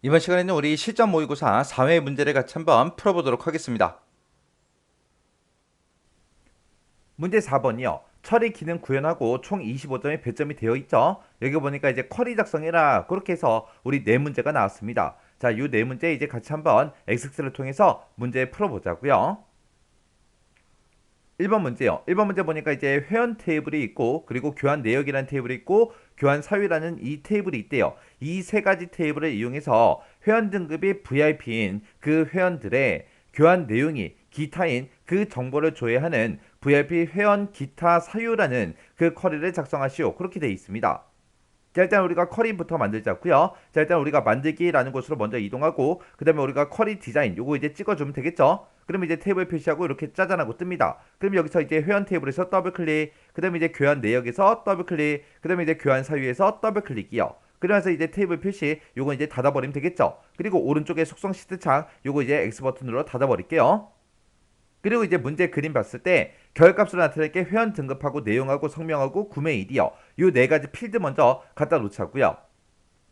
이번 시간에는 우리 실전 모의고사 4회 문제를 같이 한번 풀어보도록 하겠습니다. 문제 4번이요. 처리 기능 구현하고 총 25점의 배점이 되어 있죠. 여기 보니까 이제 쿼리 작성해라. 그렇게 해서 우리 네 문제가 나왔습니다. 자, 이 네 문제 이제 같이 한번 엑셀을 통해서 문제 풀어보자고요. 1번 문제요. 1번 문제 보니까 이제 회원 테이블이 있고 그리고 교환 내역이라는 테이블이 있고 교환 사유라는 이 테이블이 있대요. 이 세 가지 테이블을 이용해서 회원 등급이 VIP인 그 회원들의 교환 내용이 기타인 그 정보를 조회하는 VIP 회원 기타 사유라는 그 쿼리를 작성하시오. 그렇게 되어 있습니다. 자, 일단 우리가 쿼리부터 만들자고요. 자, 일단 우리가 만들기라는 곳으로 먼저 이동하고 그 다음에 우리가 쿼리 디자인 요거 이제 찍어주면 되겠죠. 그럼 이제 테이블 표시하고 이렇게 짜잔하고 뜹니다. 그럼 여기서 이제 회원 테이블에서 더블 클릭, 그 다음에 이제 교환 내역에서 더블 클릭, 그 다음에 이제 교환 사유에서 더블 클릭이요. 그러면서 이제 테이블 표시 요거 이제 닫아버리면 되겠죠. 그리고 오른쪽에 속성 시트 창 요거 이제 X 버튼으로 닫아버릴게요. 그리고 이제 문제 그림 봤을 때 결값으로 나타낼 게 회원 등급하고 내용하고 성명하고 구매일이요. 요 네 가지 필드 먼저 갖다 놓자고요.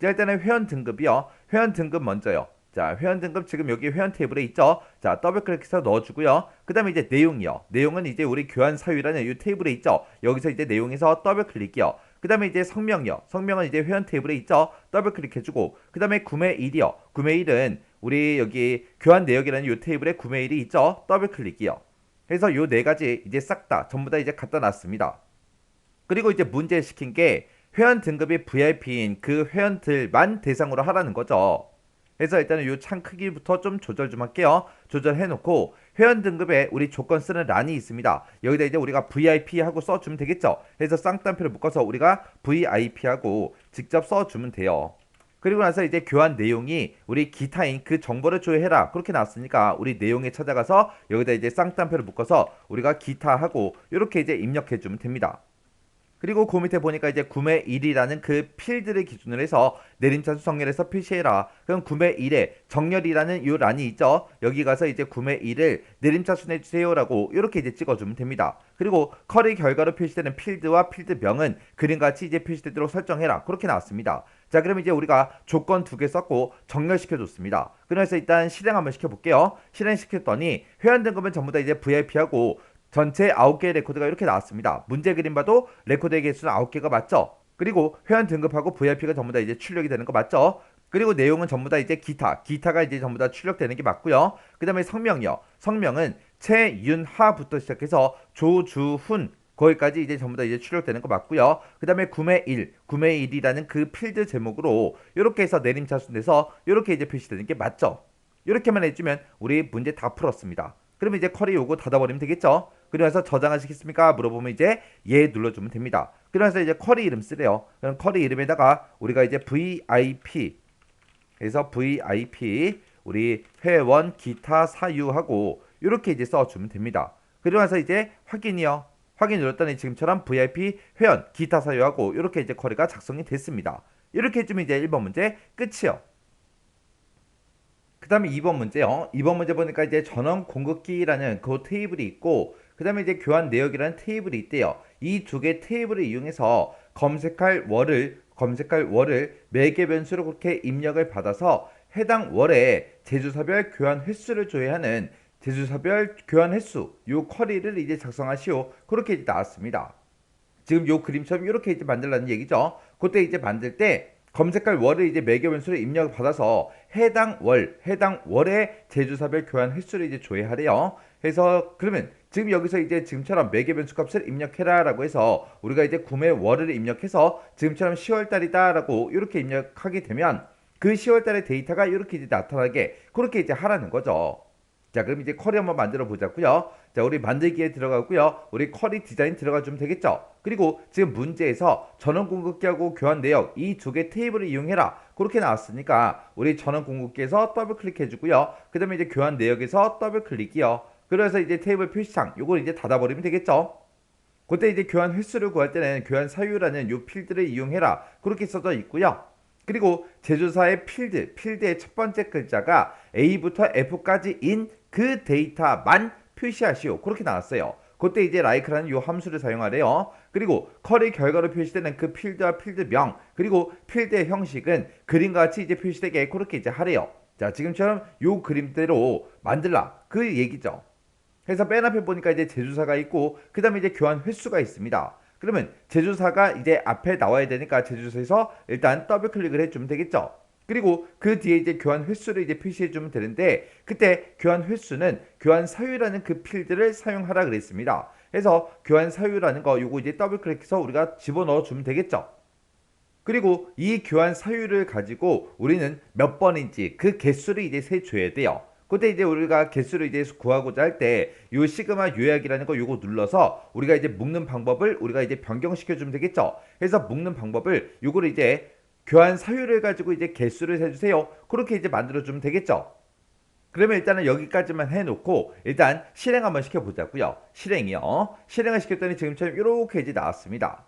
자, 일단은 회원 등급이요. 회원 등급 먼저요. 자, 회원 등급 지금 여기 회원 테이블에 있죠. 자, 더블 클릭해서 넣어주고요. 그 다음에 이제 내용이요. 내용은 이제 우리 교환 사유라는 이 테이블에 있죠. 여기서 이제 내용에서 더블 클릭이요. 그 다음에 이제 성명이요. 성명은 이제 회원 테이블에 있죠. 더블 클릭해주고 그 다음에 구매일이요. 구매일은 우리 여기 교환 내역이라는 이 테이블에 구매일이 있죠. 더블 클릭이요. 그래서 요 네 가지 이제 싹 다 전부 다 이제 갖다 놨습니다. 그리고 이제 문제 시킨 게 회원 등급이 VIP인 그 회원들만 대상으로 하라는 거죠. 그래서 일단은 이 창 크기부터 좀 조절 좀 할게요. 조절해 놓고 회원 등급에 우리 조건 쓰는 란이 있습니다. 여기다 이제 우리가 VIP 하고 써주면 되겠죠. 그래서 쌍따옴표를 묶어서 우리가 VIP 하고 직접 써주면 돼요. 그리고 나서 이제 교환 내용이 우리 기타인 그 정보를 조회해라. 그렇게 나왔으니까 우리 내용에 찾아가서 여기다 이제 쌍따옴표를 묶어서 우리가 기타 하고 이렇게 이제 입력해 주면 됩니다. 그리고 그 밑에 보니까 이제 구매일이라는 그 필드를 기준으로 해서 내림차순 정렬해서 표시해라. 그럼 구매일에 정렬이라는 이 란이 있죠. 여기 가서 이제 구매일을 내림차순 해주세요라고 이렇게 이제 찍어주면 됩니다. 그리고 쿼리 결과로 표시되는 필드와 필드명은 그림같이 이제 표시되도록 설정해라. 그렇게 나왔습니다. 자, 그럼 이제 우리가 조건 두 개 썼고 정렬시켜 줬습니다. 그래서 일단 실행 한번 시켜볼게요. 실행시켰더니 회원 등급은 전부 다 이제 VIP하고 전체 9개의 레코드가 이렇게 나왔습니다. 문제 그림 봐도 레코드의 개수는 9개가 맞죠? 그리고 회원 등급하고 VIP가 전부 다 이제 출력이 되는 거 맞죠? 그리고 내용은 전부 다 이제 기타가 이제 전부 다 출력되는 게 맞고요. 그 다음에 성명이요. 성명은 최윤하부터 시작해서 조주훈 거기까지 이제 전부 다 이제 출력되는 거 맞고요. 그 다음에 구매일이라는 그 필드 제목으로 이렇게 해서 내림차순에서 이렇게 이제 표시되는 게 맞죠? 이렇게만 해주면 우리 문제 다 풀었습니다. 그러면 이제 쿼리 요거 닫아버리면 되겠죠. 그래서 저장하시겠습니까? 물어보면 이제 예 눌러주면 됩니다. 그래서 이제 쿼리 이름 쓰래요. 그럼 쿼리 이름에다가 우리가 이제 VIP 그래서 VIP 우리 회원 기타 사유하고 이렇게 이제 써주면 됩니다. 그리고 나서 이제 확인이요. 확인 눌렀더니 지금처럼 VIP 회원 기타 사유하고 이렇게 이제 쿼리가 작성이 됐습니다. 이렇게 해주면 이제 1번 문제 끝이요. 그 다음에 2번 문제요. 2번 문제 보니까 이제 전원 공급기라는 그 테이블이 있고 그 다음에 이제 교환 내역이라는 테이블이 있대요. 이 두 개 테이블을 이용해서 검색할 월을 매개 변수로 그렇게 입력을 받아서 해당 월에 제조사별 교환 횟수를 조회하는 제조사별 교환 횟수 요 쿼리를 이제 작성하시오. 그렇게 이제 나왔습니다. 지금 요 그림처럼 이렇게 이제 만들라는 얘기죠. 그때 이제 만들 때 검색할 월을 이제 매개 변수로 입력을 받아서 해당 월의 제조사별 교환 횟수를 이제 조회하래요. 그래서 그러면 지금 여기서 이제 지금처럼 매개 변수 값을 입력해라라고 해서 우리가 이제 구매 월을 입력해서 지금처럼 10월 달이다라고 이렇게 입력하게 되면 그 10월 달의 데이터가 이렇게 이제 나타나게 그렇게 이제 하라는 거죠. 자, 그럼 이제 쿼리 한번 만들어 보자고요. 자, 우리 만들기에 들어가고요. 우리 쿼리 디자인 들어가 주면 되겠죠. 그리고 지금 문제에서 전원 공급기하고 교환 내역 이 두 개 테이블을 이용해라. 그렇게 나왔으니까 우리 전원 공급기에서 더블 클릭해 주고요. 그 다음에 이제 교환 내역에서 더블 클릭이요. 그래서 이제 테이블 표시창 요걸 이제 닫아버리면 되겠죠. 그때 이제 교환 횟수를 구할 때는 교환 사유라는 요 필드를 이용해라. 그렇게 써져 있고요. 그리고 제조사의 필드의 첫 번째 글자가 A부터 F까지인 그 데이터만 표시하시오. 그렇게 나왔어요. 그때 이제 like라는 요 함수를 사용하래요. 그리고 컬의 결과로 표시되는 그 필드와 필드명 그리고 필드의 형식은 그림과 같이 이제 표시되게 그렇게 이제 하래요. 자, 지금처럼 요 그림대로 만들라 그 얘기죠. 그래서 맨 앞에 보니까 이제 제조사가 있고 그 다음에 이제 교환 횟수가 있습니다. 그러면 제조사가 이제 앞에 나와야 되니까 제조사에서 일단 더블 클릭을 해주면 되겠죠. 그리고 그 뒤에 이제 교환 횟수를 이제 표시해주면 되는데 그때 교환 횟수는 교환 사유라는 그 필드를 사용하라 그랬습니다. 그래서 교환 사유라는 거 요거 이제 더블 클릭해서 우리가 집어넣어 주면 되겠죠. 그리고 이 교환 사유를 가지고 우리는 몇 번인지 그 개수를 이제 세줘야 돼요. 그때 이제 우리가 개수를 이제 구하고자 할 때 요 시그마 요약이라는 거 요거 눌러서 우리가 이제 묶는 방법을 우리가 이제 변경시켜 주면 되겠죠. 그래서 묶는 방법을 요거를 이제 교환 사유를 가지고 이제 개수를 세주세요. 그렇게 이제 만들어 주면 되겠죠. 그러면 일단은 여기까지만 해놓고 일단 실행 한번 시켜보자고요. 실행이요. 실행을 시켰더니 지금처럼 이렇게 이제 나왔습니다.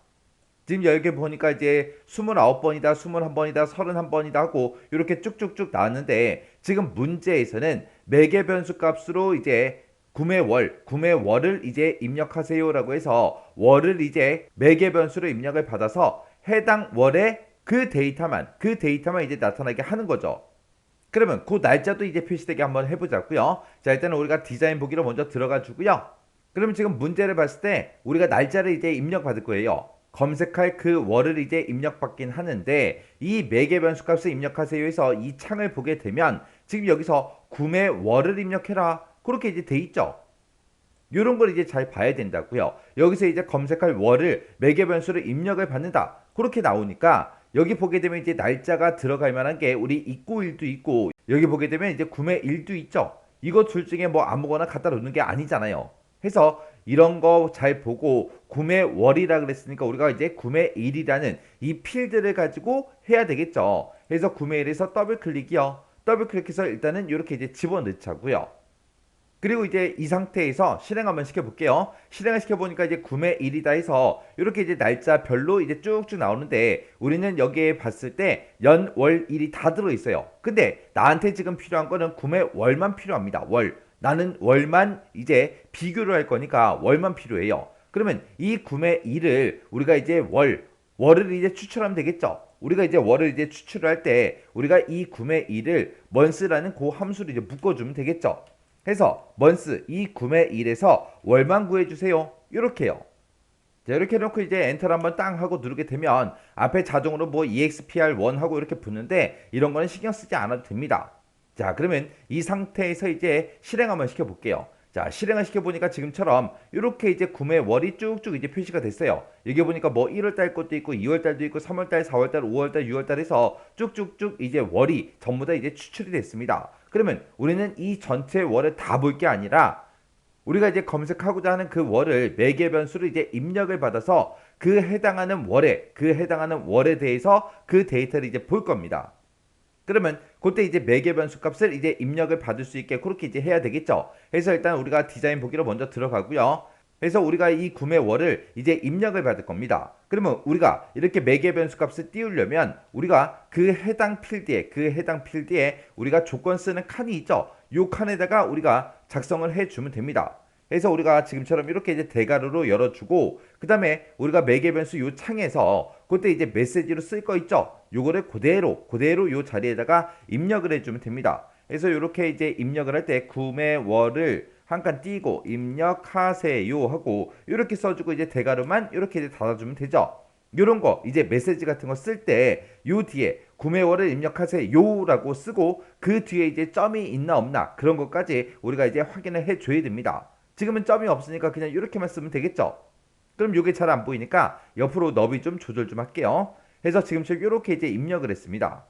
지금 여기 보니까 이제 29번이다, 21번이다, 31번이다 하고 이렇게 쭉쭉쭉 나왔는데 지금 문제에서는 매개 변수 값으로 이제 구매월을 이제 입력하세요라고 해서 월을 이제 매개 변수로 입력을 받아서 해당 월의 그 데이터만 이제 나타나게 하는 거죠. 그러면 그 날짜도 이제 표시되게 한번 해보자고요. 자, 일단은 우리가 디자인 보기로 먼저 들어가 주고요. 그러면 지금 문제를 봤을 때 우리가 날짜를 이제 입력받을 거예요. 검색할 그 월을 이제 입력받긴 하는데 이 매개 변수 값을 입력하세요 해서 이 창을 보게 되면 지금 여기서 구매 월을 입력해라 그렇게 이제 돼 있죠. 요런 걸 이제 잘 봐야 된다고요. 여기서 이제 검색할 월을 매개 변수로 입력을 받는다 그렇게 나오니까 여기 보게 되면 이제 날짜가 들어갈 만한 게 우리 입고일도 있고 여기 보게 되면 이제 구매일도 있죠. 이거 둘 중에 뭐 아무거나 갖다 놓는 게 아니잖아요. 해서 이런 거 잘 보고 구매월이라 그랬으니까 우리가 이제 구매일이라는 이 필드를 가지고 해야 되겠죠. 그래서 구매일에서 더블 클릭이요. 더블 클릭해서 일단은 이렇게 이제 집어넣자고요. 그리고 이제 이 상태에서 실행 한번 시켜볼게요. 실행을 시켜보니까 이제 구매일이다 해서 이렇게 이제 날짜별로 이제 쭉쭉 나오는데 우리는 여기에 봤을 때 연, 월, 일이 다 들어있어요. 근데 나한테 지금 필요한 거는 구매월만 필요합니다. 월. 나는 월만 이제 비교를 할 거니까 월만 필요해요. 그러면 이 구매일을 우리가 이제 월을 이제 추출하면 되겠죠. 우리가 이제 월을 이제 추출을 할 때 우리가 이 구매일을 month라는 그 함수를 이제 묶어주면 되겠죠. 해서 month 이 구매일에서 월만 구해주세요. 이렇게요. 자, 이렇게 해놓고 이제 엔터를 한번 땅 하고 누르게 되면 앞에 자동으로 뭐 expr1 하고 이렇게 붙는데 이런 거는 신경 쓰지 않아도 됩니다. 자, 그러면 이 상태에서 이제 실행 한번 시켜볼게요. 자, 실행을 시켜보니까 지금처럼 이렇게 이제 구매월이 쭉쭉 이제 표시가 됐어요. 여기 보니까 뭐 1월달 것도 있고 2월달도 있고 3월달, 4월달, 5월달, 6월달 해서 쭉쭉쭉 이제 월이 전부 다 이제 추출이 됐습니다. 그러면 우리는 이 전체 월을 다 볼 게 아니라 우리가 이제 검색하고자 하는 그 월을 매개 변수로 이제 입력을 받아서 그 해당하는 월에 대해서 그 데이터를 이제 볼 겁니다. 그러면 그때 이제 매개 변수 값을 이제 입력을 받을 수 있게 그렇게 이제 해야 되겠죠. 그래서 일단 우리가 디자인 보기로 먼저 들어가고요. 그래서 우리가 이 구매월을 이제 입력을 받을 겁니다. 그러면 우리가 이렇게 매개 변수 값을 띄우려면 우리가 그 해당 필드에 우리가 조건 쓰는 칸이 있죠. 이 칸에다가 우리가 작성을 해주면 됩니다. 그래서 우리가 지금처럼 이렇게 이제 대괄호로 열어주고 그 다음에 우리가 매개 변수 요 창에서 그때 이제 메시지로 쓸 거 있죠. 요거를 그대로 요 자리에다가 입력을 해주면 됩니다. 그래서 이렇게 이제 입력을 할 때 구매월을 한 칸 띄고 입력하세요 하고 이렇게 써주고 이제 대괄호만 이렇게 이제 닫아주면 되죠. 요런 거 이제 메시지 같은 거 쓸 때 요 뒤에 구매월을 입력하세요라고 쓰고 그 뒤에 이제 점이 있나 없나 그런 것까지 우리가 이제 확인을 해줘야 됩니다. 지금은 점이 없으니까 그냥 이렇게만 쓰면 되겠죠. 그럼 이게 잘 안 보이니까 옆으로 너비 좀 조절 좀 할게요. 해서 지금처럼 이렇게 이제 입력을 했습니다.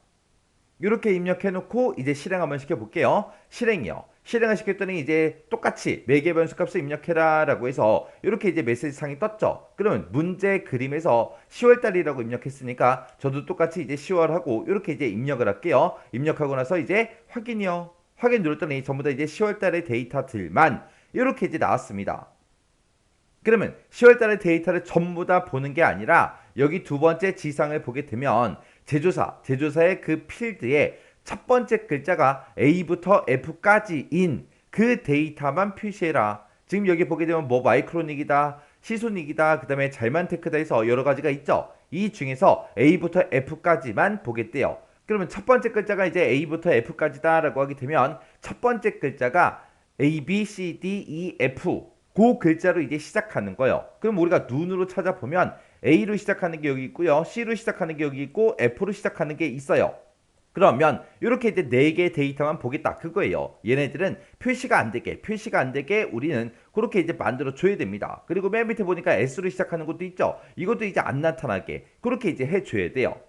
이렇게 입력해 놓고 이제 실행 한번 시켜볼게요. 실행이요. 실행을 시켰더니 이제 똑같이 매개 변수 값을 입력해라 라고 해서 이렇게 이제 메시지 상이 떴죠. 그러면 문제 그림에서 10월달이라고 입력했으니까 저도 똑같이 이제 10월 하고 이렇게 이제 입력을 할게요. 입력하고 나서 이제 확인이요. 확인 눌렀더니 전부 다 이제 10월달의 데이터들만 이렇게 이제 나왔습니다. 그러면 10월달의 데이터를 전부 다 보는 게 아니라 여기 두 번째 지상을 보게 되면 제조사의 그 필드에 첫 번째 글자가 A부터 F까지인 그 데이터만 표시해라. 지금 여기 보게 되면 뭐 마이크로닉이다, 시소닉이다, 그 다음에 잘만테크다 해서 여러 가지가 있죠. 이 중에서 A부터 F까지만 보겠대요. 그러면 첫 번째 글자가 이제 A부터 F까지다라고 하게 되면 첫 번째 글자가 A, B, C, D, E, F 그 글자로 이제 시작하는 거예요. 그럼 우리가 눈으로 찾아보면 A로 시작하는 게 여기 있고요. C로 시작하는 게 여기 있고 F로 시작하는 게 있어요. 그러면 이렇게 이제 4개의 데이터만 보겠다 그거예요. 얘네들은 표시가 안 되게 우리는 그렇게 이제 만들어 줘야 됩니다. 그리고 맨 밑에 보니까 S로 시작하는 것도 있죠. 이것도 이제 안 나타나게 그렇게 이제 해줘야 돼요.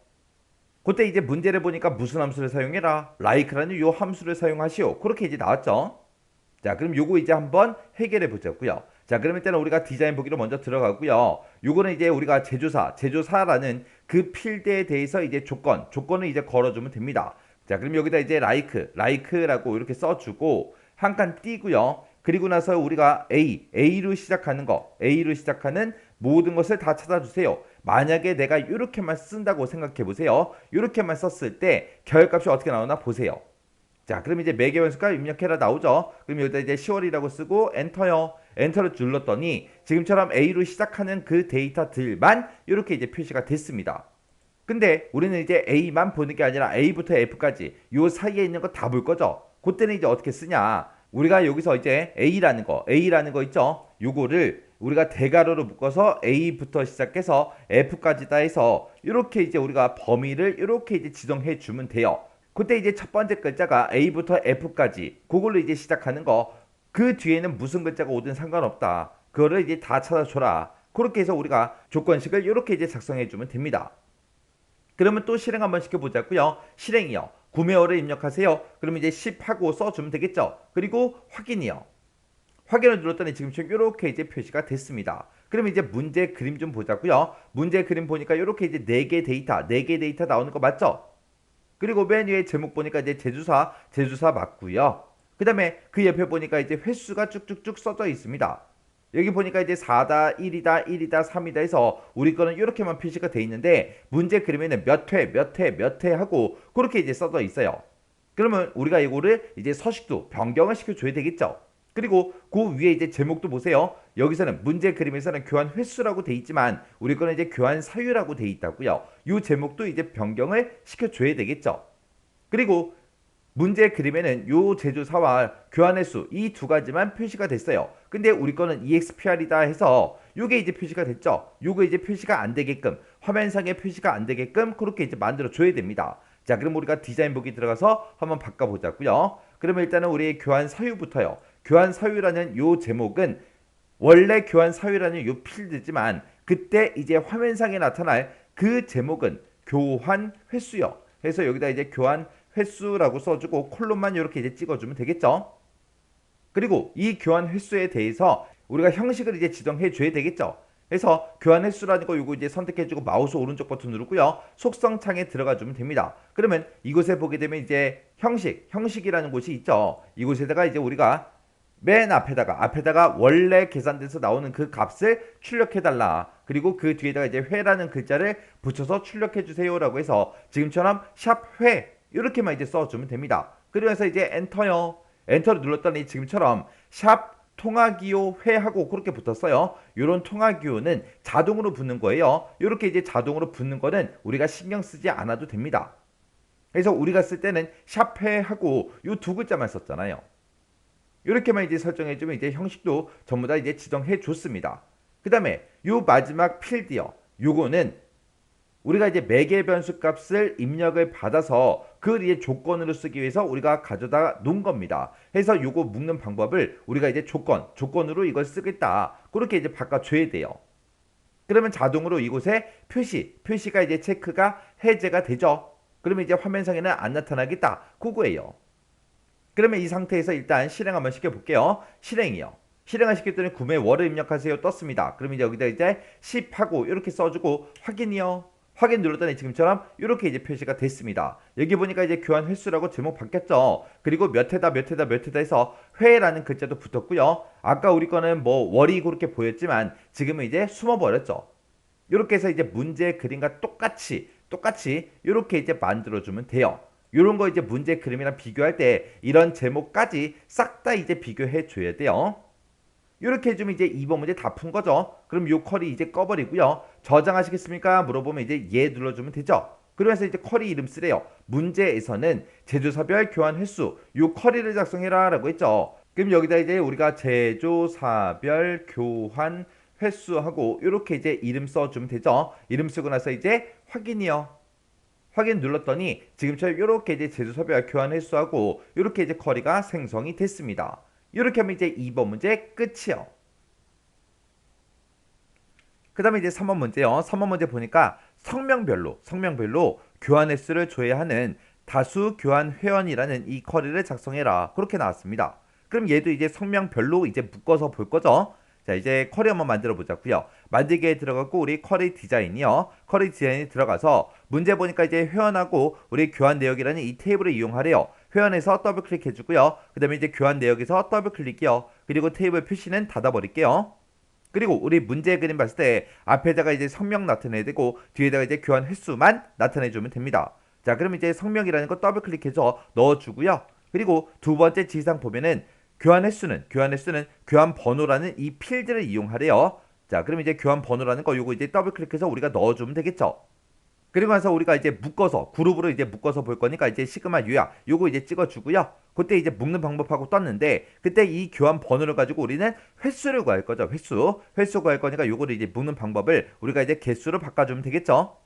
그때 이제 문제를 보니까 무슨 함수를 사용해라, like라는 요 함수를 사용하시오, 그렇게 이제 나왔죠. 자, 그럼 요거 이제 한번 해결해 보자고요. 자, 그럼 일단 우리가 디자인 보기로 먼저 들어가고요. 요거는 이제 우리가 제조사라는 그 필드에 대해서 이제 조건을 이제 걸어주면 됩니다. 자, 그럼 여기다 이제 like라고 이렇게 써주고 한 칸 띄고요. 그리고 나서 우리가 A로 시작하는 모든 것을 다 찾아주세요. 만약에 내가 이렇게만 쓴다고 생각해 보세요. 이렇게만 썼을 때 결값이 어떻게 나오나 보세요. 자, 그럼 이제 매개 변수값 입력해라 나오죠. 그럼 여기다 이제 10월이라고 쓰고 엔터요. 엔터를 눌렀더니 지금처럼 A로 시작하는 그 데이터들만 이렇게 이제 표시가 됐습니다. 근데 우리는 이제 A만 보는 게 아니라 A부터 F까지 요 사이에 있는 거 다 볼 거죠. 그때는 이제 어떻게 쓰냐? 우리가 여기서 이제 A라는 거 있죠. 요거를 우리가 대괄호로 묶어서 A부터 시작해서 F까지다 해서 이렇게 이제 우리가 범위를 이렇게 이제 지정해 주면 돼요. 그때 이제 첫 번째 글자가 A부터 F까지 그걸로 이제 시작하는 거, 그 뒤에는 무슨 글자가 오든 상관없다. 그거를 이제 다 찾아줘라. 그렇게 해서 우리가 조건식을 이렇게 이제 작성해 주면 됩니다. 그러면 또 실행 한번 시켜보자고요. 실행이요. 구매어를 입력하세요. 그러면 이제 10하고 써주면 되겠죠. 그리고 확인이요. 확인을 눌렀더니 지금처럼 이렇게 이제 표시가 됐습니다. 그럼 이제 문제 그림 좀 보자고요. 문제 그림 보니까 이렇게 이제 4개 데이터 나오는 거 맞죠? 그리고 맨 위에 제목 보니까 이제 제주사 맞고요. 그 다음에 그 옆에 보니까 이제 횟수가 쭉쭉쭉 써져 있습니다. 여기 보니까 이제 4다, 1이다, 3이다 해서 우리 거는 이렇게만 표시가 돼 있는데 문제 그림에는 몇 회 하고 그렇게 이제 써져 있어요. 그러면 우리가 이거를 이제 서식도 변경을 시켜줘야 되겠죠. 그리고 그 위에 이제 제목도 보세요. 여기서는 문제 그림에서는 교환 횟수라고 돼 있지만 우리 거는 이제 교환 사유라고 돼 있다고요. 이 제목도 이제 변경을 시켜줘야 되겠죠. 그리고 문제 그림에는 요 제조사와 교환 횟수 이 두 가지만 표시가 됐어요. 근데 우리 거는 EXPR이다 해서 요게 이제 표시가 됐죠. 요거 이제 표시가 안 되게끔, 화면상에 표시가 안 되게끔 그렇게 이제 만들어 줘야 됩니다. 자, 그럼 우리가 디자인 보기 들어가서 한번 바꿔 보자고요. 그러면 일단은 우리 교환 사유부터요. 교환 사유라는 요 제목은 원래 교환 사유라는 요 필드지만 그때 이제 화면상에 나타날 그 제목은 교환 횟수요. 그래서 여기다 이제 교환 횟수라고 써주고 콜론만 이렇게 이제 찍어주면 되겠죠. 그리고 이 교환 횟수에 대해서 우리가 형식을 이제 지정해 줘야 되겠죠. 그래서 교환 횟수라는 거 요거 이제 선택해주고 마우스 오른쪽 버튼 누르고요. 속성 창에 들어가 주면 됩니다. 그러면 이곳에 보게 되면 이제 형식이라는 곳이 있죠. 이곳에다가 이제 우리가 맨 앞에다가 원래 계산돼서 나오는 그 값을 출력해달라. 그리고 그 뒤에다가 이제 회라는 글자를 붙여서 출력해주세요라고 해서 지금처럼 샵회 이렇게만 이제 써주면 됩니다. 그러면서 이제 엔터요. 엔터를 눌렀더니 지금처럼 샵 통화기호 회하고 그렇게 붙었어요. 이런 통화기호는 자동으로 붙는 거예요. 이렇게 이제 자동으로 붙는 거는 우리가 신경 쓰지 않아도 됩니다. 그래서 우리가 쓸 때는 샵 회하고 이 두 글자만 썼잖아요. 이렇게만 이제 설정해주면 이제 형식도 전부 다 이제 지정해 줬습니다. 그 다음에 요 마지막 필드요. 요거는 우리가 이제 매개 변수 값을 입력을 받아서 그걸 이제 조건으로 쓰기 위해서 우리가 가져다 놓은 겁니다. 그래서 요거 묶는 방법을 우리가 이제 조건으로 이걸 쓰겠다. 그렇게 이제 바꿔줘야 돼요. 그러면 자동으로 이곳에 표시가 이제 체크가 해제가 되죠. 그러면 이제 화면상에는 안 나타나겠다. 그거예요. 그러면 이 상태에서 일단 실행 한번 시켜볼게요. 실행이요. 실행을 시켰더니 구매 월을 입력하세요 떴습니다. 그럼 이제 여기다 이제 10하고 이렇게 써주고 확인이요. 확인 눌렀더니 지금처럼 이렇게 이제 표시가 됐습니다. 여기 보니까 이제 교환 횟수라고 제목 바뀌었죠. 그리고 몇 회다 해서 회라는 글자도 붙었고요. 아까 우리 거는 뭐 월이 그렇게 보였지만 지금은 이제 숨어버렸죠. 이렇게 해서 이제 문제 그림과 똑같이 이렇게 이제 만들어주면 돼요. 이런 거 이제 문제 그림이랑 비교할 때 이런 제목까지 싹 다 이제 비교해 줘야 돼요. 이렇게 해주면 이제 2번 문제 다 푼 거죠. 그럼 요 쿼리 이제 꺼버리고요. 저장하시겠습니까? 물어보면 이제 예 눌러주면 되죠. 그러면서 이제 쿼리 이름 쓰래요. 문제에서는 제조사별 교환 횟수 요 쿼리를 작성해라 라고 했죠. 그럼 여기다 이제 우리가 제조사별 교환 횟수하고 이렇게 이제 이름 써주면 되죠. 이름 쓰고 나서 이제 확인이요. 확인 눌렀더니 지금처럼 이렇게 이제 제조사별 교환 횟수하고 이렇게 이제 쿼리가 생성이 됐습니다. 이렇게 하면 이제 2번 문제 끝이요. 그 다음에 이제 3번 문제요. 3번 문제 보니까 성명별로 교환 횟수를 조회하는 다수 교환 회원이라는 이 쿼리를 작성해라. 그렇게 나왔습니다. 그럼 얘도 이제 성명별로 이제 묶어서 볼 거죠. 자, 이제 쿼리 한번 만들어 보자고요. 만들기에 들어가고 우리 쿼리 디자인이요. 쿼리 디자인이 들어가서 문제 보니까 이제 회원하고 우리 교환 내역이라는 이 테이블을 이용하래요. 회원에서 더블 클릭해 주고요. 그 다음에 이제 교환 내역에서 더블 클릭이요. 그리고 테이블 표시는 닫아 버릴게요. 그리고 우리 문제 그림 봤을 때 앞에다가 이제 성명 나타내야 되고 뒤에다가 이제 교환 횟수만 나타내 주면 됩니다. 자, 그럼 이제 성명이라는 거 더블 클릭해서 넣어 주고요. 그리고 두 번째 지상 보면은 교환 횟수는 교환 번호라는 이 필드를 이용하래요. 자, 그럼 이제 교환 번호라는 거 요거 이제 더블 클릭해서 우리가 넣어 주면 되겠죠. 그리고 나서 우리가 이제 묶어서 그룹으로 이제 묶어서 볼 거니까 이제 시그마 유야 요거 이제 찍어 주고요. 그때 이제 묶는 방법하고 떴는데 그때 이 교환 번호를 가지고 우리는 횟수를 구할 거죠. 횟수 구할 거니까 요거를 이제 묶는 방법을 우리가 이제 개수로 바꿔주면 되겠죠.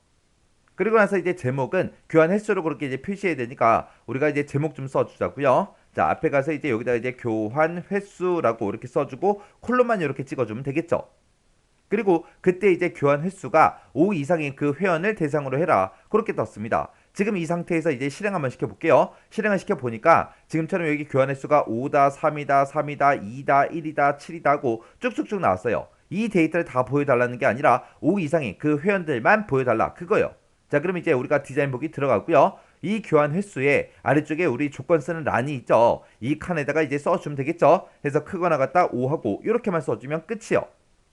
그리고 나서 이제 제목은 교환 횟수로 그렇게 이제 표시해야 되니까 우리가 이제 제목 좀 써주자고요. 자, 앞에 가서 이제 여기다 이제 교환 횟수라고 이렇게 써주고 콜론만 이렇게 찍어주면 되겠죠. 그리고 그때 이제 교환 횟수가 5 이상인 그 회원을 대상으로 해라. 그렇게 떴습니다. 지금 이 상태에서 이제 실행 한번 시켜볼게요. 실행을 시켜보니까 지금처럼 여기 교환 횟수가 5다, 3이다, 3이다, 2다, 1이다, 7이다 하고 쭉쭉쭉 나왔어요. 이 데이터를 다 보여달라는 게 아니라 5 이상인 그 회원들만 보여달라. 그거요. 자, 그럼 이제 우리가 디자인 보기 들어가고요. 이 교환 횟수에 아래쪽에 우리 조건 쓰는 란이 있죠. 이 칸에다가 이제 써주면 되겠죠. 해서 크거나 같다 5하고 이렇게만 써주면 끝이요.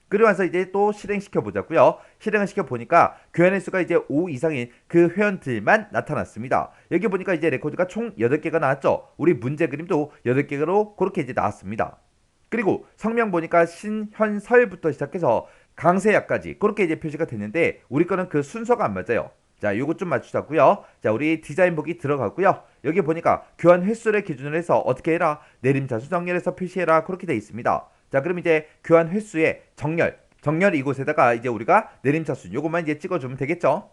그리고 나서 이제 또 실행시켜 보자고요. 실행을 시켜 보니까 교환 횟수가 이제 5 이상인 그 회원들만 나타났습니다. 여기 보니까 이제 레코드가 총 8개가 나왔죠. 우리 문제 그림도 8개로 그렇게 이제 나왔습니다. 그리고 성명 보니까 신현설부터 시작해서 강세야까지 그렇게 이제 표시가 됐는데 우리 거는 그 순서가 안 맞아요. 자, 요거 좀 맞추자고요. 자, 우리 디자인 보기 들어가고요. 여기 보니까 교환 횟수를 기준으로 해서 어떻게 해라? 내림차수 정렬해서 표시해라. 그렇게 돼 있습니다. 자, 그럼 이제 교환 횟수의 정렬 이곳에다가 이제 우리가 내림차수 요것만 이제 찍어주면 되겠죠.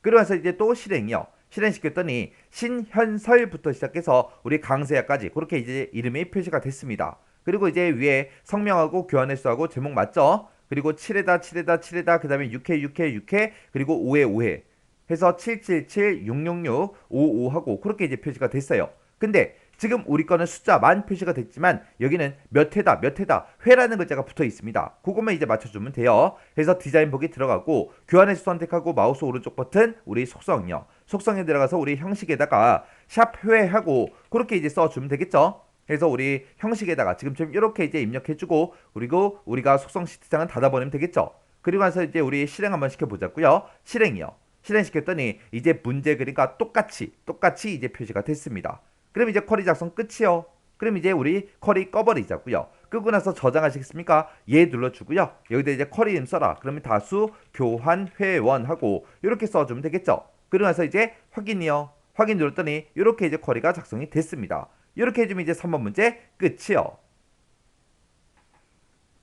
그러면서 이제 또 실행이요. 실행시켰더니 신현설부터 시작해서 우리 강세야까지 그렇게 이제 이름이 표시가 됐습니다. 그리고 이제 위에 성명하고 교환 횟수하고 제목 맞죠? 그리고 7회다 그 다음에 6회 그리고 5회 해서 777 666 55하고 그렇게 이제 표시가 됐어요. 근데 지금 우리 거는 숫자만 표시가 됐지만 여기는 몇 회다 회라는 글자가 붙어 있습니다. 그것만 이제 맞춰주면 돼요. 그래서 디자인 보기 들어가고 교환 횟수 선택하고 마우스 오른쪽 버튼 우리 속성이요. 속성에 들어가서 우리 형식에다가 샵 회하고 그렇게 이제 써주면 되겠죠. 그래서 우리 형식에다가 지금처럼 이렇게 이제 입력해주고 그리고 우리가 속성 시트장은 닫아버리면 되겠죠. 그리고 나서 이제 우리 실행 한번 시켜보자고요. 실행이요. 실행시켰더니 이제 문제 그림과 똑같이 이제 표시가 됐습니다. 그럼 이제 쿼리 작성 끝이요. 그럼 이제 우리 쿼리 꺼버리자고요. 끄고 나서 저장하시겠습니까? 예 눌러주고요. 여기다 이제 쿼리 이름 써라. 그러면 다수 교환 회원 하고 이렇게 써주면 되겠죠. 그러고 나서 이제 확인이요. 확인 눌렀더니 이렇게 이제 쿼리가 작성이 됐습니다. 이렇게 해주면 이제 3번 문제 끝이요.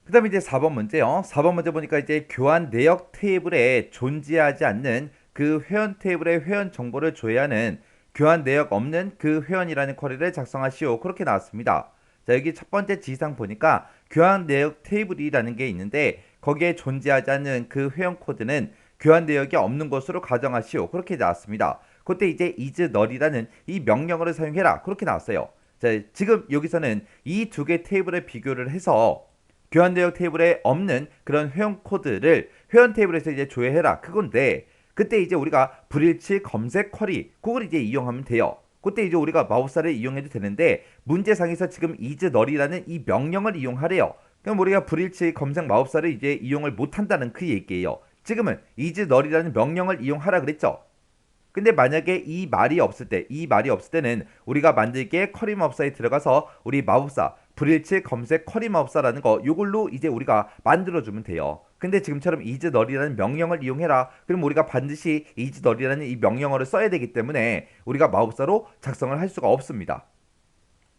그 다음에 이제 4번 문제요. 4번 문제 보니까 이제 교환 내역 테이블에 존재하지 않는 그 회원 테이블의 회원 정보를 조회하는 교환 내역 없는 그 회원이라는 쿼리를 작성하시오. 그렇게 나왔습니다. 자, 여기 첫 번째 지시사항 보니까 교환 내역 테이블이라는 게 있는데 거기에 존재하지 않는 그 회원 코드는 교환 내역이 없는 것으로 가정하시오. 그렇게 나왔습니다. 그때 이제 is null이라는 이 명령어를 사용해라. 그렇게 나왔어요. 자, 지금 여기서는 이 두 개 테이블을 비교를 해서 교환 내역 테이블에 없는 그런 회원 코드를 회원 테이블에서 이제 조회해라. 그건데 그때 이제 우리가 불일치 검색 쿼리 그걸 이제 이용하면 돼요. 그때 이제 우리가 마우스를 이용해도 되는데 문제상에서 지금 is null이라는 이 명령을 이용하래요. 그럼 우리가 불일치 검색 마우스를 이제 이용을 못한다는 그 얘기예요. 지금은 is null이라는 명령을 이용하라 그랬죠. 근데 만약에 이 말이 없을 때는 우리가 만들기에 쿼리 마법사에 들어가서 우리 마법사 불일치 검색 쿼리 마법사라는 거 요걸로 이제 우리가 만들어주면 돼요. 근데 지금처럼 isNull이라는 명령을 이용해라. 그럼 우리가 반드시 isNull이라는 이 명령어를 써야 되기 때문에 우리가 마법사로 작성을 할 수가 없습니다.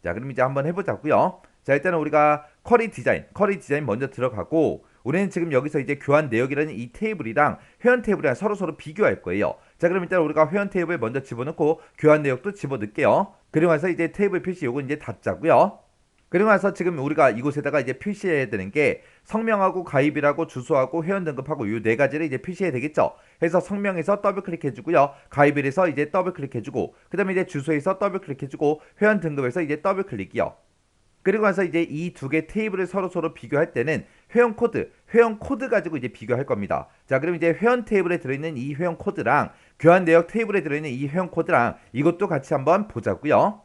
자, 그럼 이제 한번 해보자고요. 자, 일단은 우리가 쿼리 디자인 먼저 들어가고 우리는 지금 여기서 이제 교환 내역이라는 이 테이블이랑 회원 테이블이랑 서로 비교할 거예요. 자, 그럼 일단 우리가 회원 테이블 먼저 집어넣고 교환 내역도 집어넣을게요. 그리고 나서 이제 테이블 표시 요거 이제 닫자고요. 그리고 나서 지금 우리가 이곳에다가 이제 표시해야 되는 게 성명하고 가입이라고 주소하고 회원 등급하고 요 네 가지를 이제 표시해야 되겠죠. 해서 성명에서 더블 클릭해주고요. 가입일에서 이제 더블 클릭해주고 그 다음에 이제 주소에서 더블 클릭해주고 회원 등급에서 이제 더블 클릭이요. 그리고 나서 이제 이 두 개 테이블을 서로 비교할 때는 회원 코드 가지고 이제 비교할 겁니다. 자, 그럼 이제 회원 테이블에 들어있는 이 회원 코드랑 교환 내역 테이블에 들어있는 이 회원 코드랑 이것도 같이 한번 보자고요.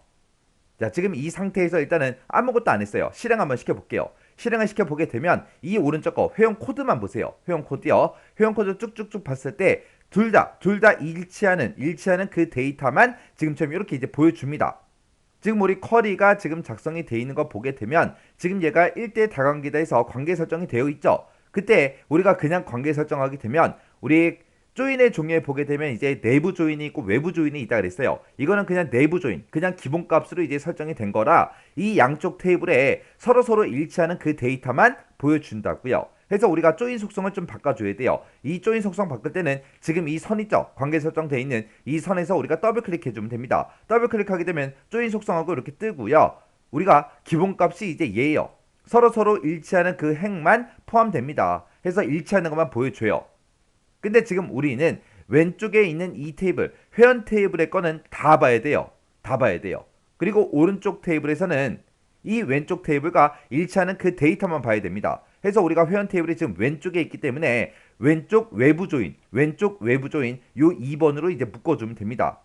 자, 지금 이 상태에서 일단은 아무것도 안 했어요. 실행 한번 시켜볼게요. 실행을 시켜보게 되면 이 오른쪽 거 회원 코드만 보세요. 회원 코드요. 회원 코드 쭉쭉쭉 봤을 때 둘 다 일치하는 그 데이터만 지금처럼 이렇게 이제 보여줍니다. 지금 우리 쿼리가 지금 작성이 되어 있는 거 보게 되면 지금 얘가 1대 다관계다 해서 관계 설정이 되어 있죠. 그때 우리가 그냥 관계 설정하게 되면 우리 조인의 종류에 보게 되면 이제 내부 조인이 있고 외부 조인이 있다 그랬어요. 이거는 그냥 내부 조인, 그냥 기본값으로 이제 설정이 된 거라 이 양쪽 테이블에 서로 일치하는 그 데이터만 보여준다고요. 그래서 우리가 조인 속성을 좀 바꿔줘야 돼요. 이 조인 속성 바꿀 때는 지금 이 선 있죠? 관계 설정되어 있는 이 선에서 우리가 더블 클릭해주면 됩니다. 더블 클릭하게 되면 조인 속성하고 이렇게 뜨고요. 우리가 기본값이 이제 얘예요. 서로 일치하는 그 행만 포함됩니다. 해서 일치하는 것만 보여줘요. 근데 지금 우리는 왼쪽에 있는 이 테이블, 회원 테이블의 거는 다 봐야 돼요. 그리고 오른쪽 테이블에서는 이 왼쪽 테이블과 일치하는 그 데이터만 봐야 됩니다. 그래서 우리가 회원 테이블이 지금 왼쪽에 있기 때문에 왼쪽 외부 조인 요 2번으로 이제 묶어주면 됩니다.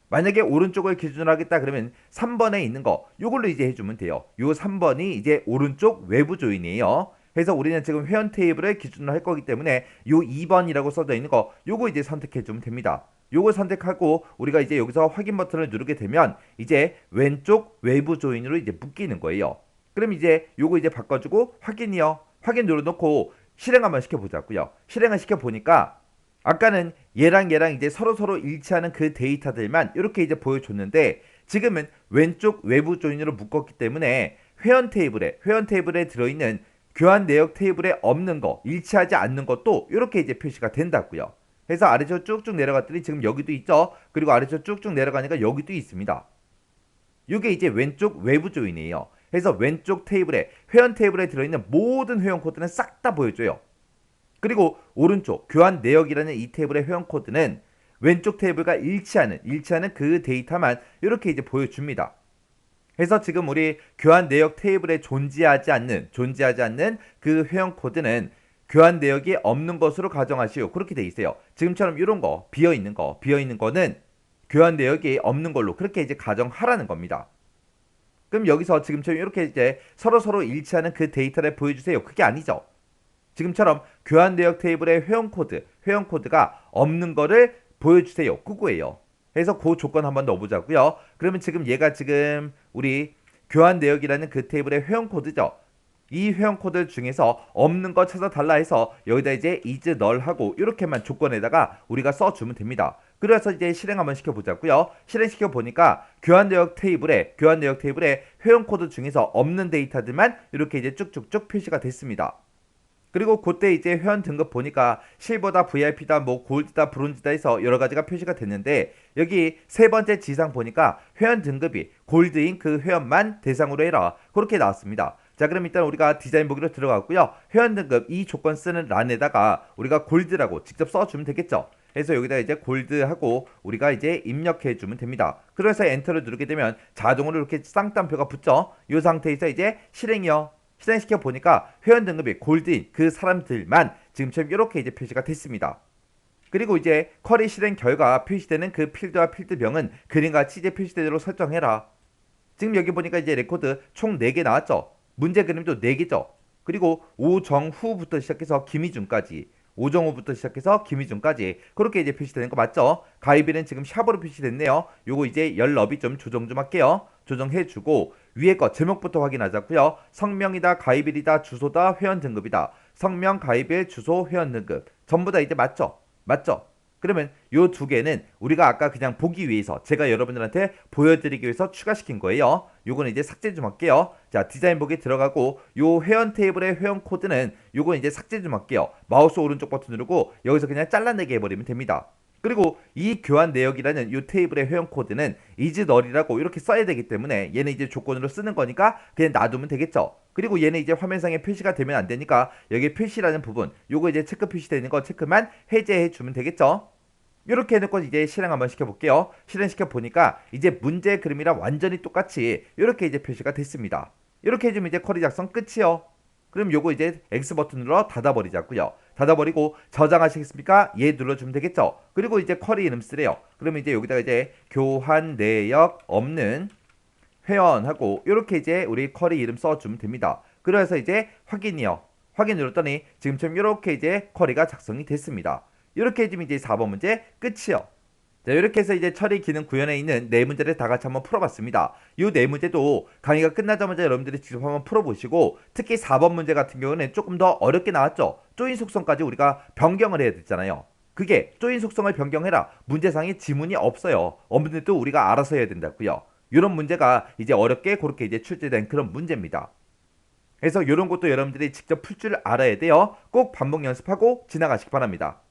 만약에 오른쪽을 기준으로 하겠다 그러면 3번에 있는 거 요걸로 이제 해주면 돼요. 요 3번이 이제 오른쪽 외부 조인이에요. 그래서 우리는 지금 회원 테이블을 기준으로 할 거기 때문에 요 2번이라고 써져 있는 거 요거 이제 선택해 주면 됩니다. 요거 선택하고 우리가 이제 여기서 확인 버튼을 누르게 되면 이제 왼쪽 외부 조인으로 이제 묶이는 거예요. 그럼 이제 요거 이제 바꿔주고 확인이요. 확인 눌러놓고 실행 한번 시켜보자고요. 실행을 시켜보니까 아까는 얘랑 이제 서로 일치하는 그 데이터들만 이렇게 이제 보여줬는데 지금은 왼쪽 외부 조인으로 묶었기 때문에 회원 테이블에 들어있는 교환 내역 테이블에 없는 거, 일치하지 않는 것도 이렇게 이제 표시가 된다고요. 그래서 아래쪽 쭉쭉 내려갔더니 지금 여기도 있죠. 그리고 아래쪽 쭉쭉 내려가니까 여기도 있습니다. 이게 이제 왼쪽 외부 조인이에요. 그래서 왼쪽 테이블에 회원 테이블에 들어있는 모든 회원 코드는 싹 다 보여줘요. 그리고 오른쪽 교환 내역이라는 이 테이블의 회원 코드는 왼쪽 테이블과 일치하는 그 데이터만 이렇게 이제 보여줍니다. 그래서 지금 우리 교환 내역 테이블에 존재하지 않는 그 회원 코드는 교환 내역이 없는 것으로 가정하시오. 그렇게 돼 있어요. 지금처럼 이런 거 비어 있는 거는 교환 내역이 없는 걸로 그렇게 이제 가정하라는 겁니다. 그럼 여기서 지금처럼 이렇게 이제 서로 일치하는 그 데이터를 보여주세요. 그게 아니죠. 지금처럼 교환 내역 테이블의 회원 코드가 없는 거를 보여주세요. 그거예요. 그래서 그 조건 한번 넣어보자고요. 그러면 지금 얘가 지금 우리 교환 내역이라는 그 테이블의 회원 코드죠. 이 회원 코드 중에서 없는 거 찾아달라 해서 여기다 이제 isNull 하고 이렇게만 조건에다가 우리가 써주면 됩니다. 그래서 이제 실행 한번 시켜보자고요. 실행시켜 보니까 교환 내역 테이블에 회원 코드 중에서 없는 데이터들만 이렇게 이제 쭉쭉쭉 표시가 됐습니다. 그리고 그때 이제 회원 등급 보니까 실버다, VIP다, 뭐 골드다, 브론즈다 해서 여러 가지가 표시가 됐는데 여기 세 번째 지상 보니까 회원 등급이 골드인 그 회원만 대상으로 해라. 그렇게 나왔습니다. 자, 그럼 일단 우리가 디자인 보기로 들어갔고요. 회원 등급 이 조건 쓰는 란에다가 우리가 골드라고 직접 써주면 되겠죠. 그래서 여기다 이제 골드하고 우리가 이제 입력해 주면 됩니다. 그래서 엔터를 누르게 되면 자동으로 이렇게 쌍따옴표가 붙죠. 이 상태에서 이제 실행이요. 실행시켜 보니까 회원 등급이 골드인 그 사람들만 지금처럼 이렇게 이제 표시가 됐습니다. 그리고 이제 쿼리 실행 결과 표시되는 그 필드와 필드명은 그림같이 이제 표시되도록 설정해라. 지금 여기 보니까 이제 레코드 총 4개 나왔죠. 문제 그림도 4개죠. 그리고 오정후부터 시작해서 김희준까지 오정우부터 시작해서 김희중까지 그렇게 이제 표시되는 거 맞죠? 가입일은 지금 샵으로 표시됐네요. 요거 이제 연럽이 좀 조정 좀 할게요. 조정해주고 위에 거 제목부터 확인하자고요. 성명이다, 가입일이다, 주소다, 회원 등급이다. 성명, 가입일, 주소, 회원 등급 전부 다 이제 맞죠? 맞죠? 그러면 요 두 개는 우리가 아까 그냥 보기 위해서 제가 여러분들한테 보여드리기 위해서 추가시킨 거예요. 요거는 이제 삭제 좀 할게요. 자, 디자인 보기 들어가고 요 회원 테이블의 회원 코드는 요건 이제 삭제 좀 할게요. 마우스 오른쪽 버튼 누르고 여기서 그냥 잘라내게 해버리면 됩니다. 그리고 이 교환 내역이라는 이 테이블의 회원 코드는 isNull이라고 이렇게 써야 되기 때문에 얘는 이제 조건으로 쓰는 거니까 그냥 놔두면 되겠죠. 그리고 얘는 이제 화면상에 표시가 되면 안 되니까 여기 표시라는 부분 요거 이제 체크 표시되는 거 체크만 해제해 주면 되겠죠. 이렇게 해놓고 이제 실행 한번 시켜볼게요. 실행시켜 보니까 이제 문제 그림이랑 완전히 똑같이 이렇게 이제 표시가 됐습니다. 이렇게 해주면 이제 쿼리 작성 끝이요. 그럼 요거 이제 X 버튼 눌러 닫아버리자고요. 닫아버리고 저장하시겠습니까? 얘 눌러주면 되겠죠. 그리고 이제 쿼리 이름 쓰래요. 그러면 이제 여기다가 이제 교환 내역 없는 회원하고 이렇게 이제 우리 쿼리 이름 써주면 됩니다. 그래서 이제 확인이요. 확인 눌렀더니 지금처럼 이렇게 이제 쿼리가 작성이 됐습니다. 이렇게 해주면 이제 4번 문제 끝이요. 자, 이렇게 해서 이제 처리 기능 구현에 있는 네 문제를 다 같이 한번 풀어봤습니다. 이 네 문제도 강의가 끝나자마자 여러분들이 직접 한번 풀어보시고 특히 4번 문제 같은 경우는 조금 더 어렵게 나왔죠. 조인 속성까지 우리가 변경을 해야 됐잖아요. 그게 조인 속성을 변경해라. 문제상에 지문이 없어요. 없는데도 우리가 알아서 해야 된다고요. 이런 문제가 이제 어렵게 그렇게 이제 출제된 그런 문제입니다. 그래서 이런 것도 여러분들이 직접 풀 줄 알아야 돼요. 꼭 반복 연습하고 지나가시기 바랍니다.